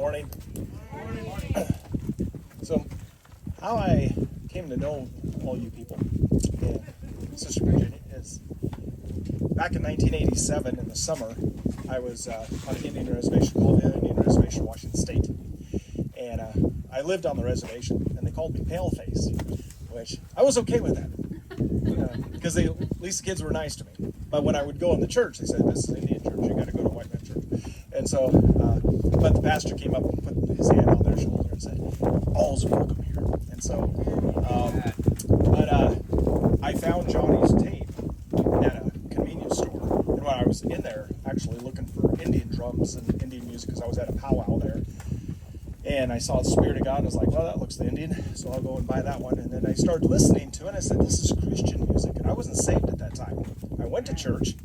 morning. So, how I came to know all you people in Sister Virginia is back in 1987 in the summer, I was on an Indian reservation called the Indian Reservation, Washington State. And I lived on the reservation, and they called me Paleface, which I was okay with that because at least the kids were nice to me. But when I would go in the church, they said, "This is Indian church, you got to go to white man church." And so, but the pastor came up and put his hand on their shoulder and said, "All's welcome here." And so, I found Johnny's tape at a convenience store, and when I was in there, actually looking for Indian drums and Indian music, because I was at a powwow there, and I saw the Spirit of God, and I was like, "Well, that looks the Indian, so I'll go and buy that one." And then I started listening to it, and I said, "This is Christian music," and I wasn't saved at that time. I went to church.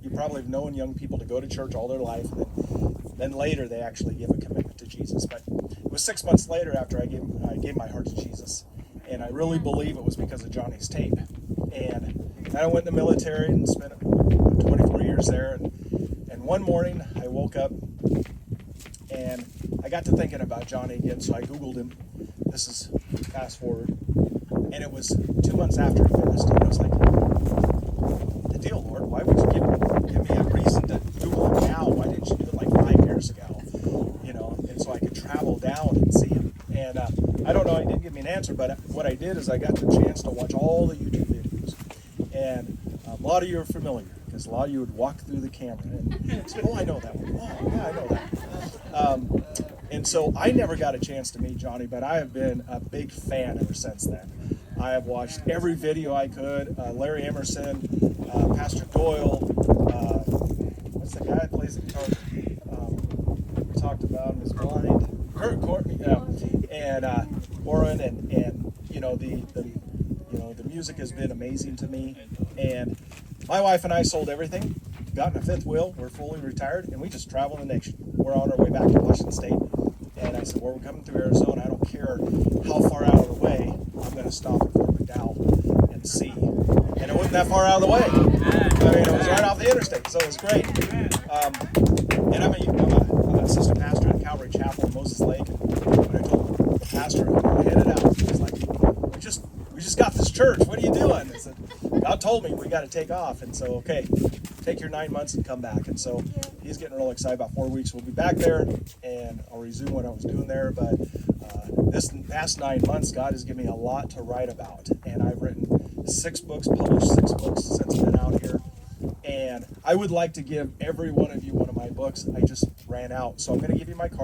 You probably have known young people to go to church all their life, and then later they actually give a commitment to Jesus. But it was 6 months later after I gave my heart to Jesus, and I really believe it was because of Johnny's tape. And then I went in the military and spent 24 years there. And one morning I woke up and I got to thinking about Johnny again, so I Googled him. This is fast forward. And it was 2 months after he finished. And I was like, the deal, Lord, why would you give me a reason to Google him now? Why didn't you do it like 5 years ago? You know, and so I could travel down and see him. And I don't know, he didn't give me an answer, but what I did is I got the chance to watch all the YouTube videos. And a lot of you are familiar, because a lot of you would walk through the camera and say, "Oh, I know that one. Oh, yeah, I know that." And so I never got a chance to meet Johnny, but I have been a big fan ever since then. I have watched every video I could. Larry Emerson, Pastor Doyle, what's the guy that plays the guitar? We talked about him, is blind. Kurt Courtney, and Warren, and you know the music has been amazing to me. And my wife and I sold everything, got in a fifth wheel, we're fully retired, and we just travel the nation. We're on our way back to Washington State. And I said, "Well, we're coming through Arizona. I don't care how far out of the way. I'm going to stop at Fort McDowell and see." And it wasn't that far out of the way. I mean, it was right off the interstate, so it was great. And I'm a assistant pastor at Calvary Chapel in Moses Lake. And when I told the pastor I headed out, he was like, we just got this church. What are you doing?" I said, "God told me we got to take off." And so, okay, take your 9 months and come back. And so he's getting real excited. About 4 weeks we'll be back there, and I'll resume what I was doing there. But this past 9 months, God has given me a lot to write about, and I've written 6 books, published 6 books since I've been out here. And I would like to give every one of you one of my books. I just ran out, so I'm going to give you my card.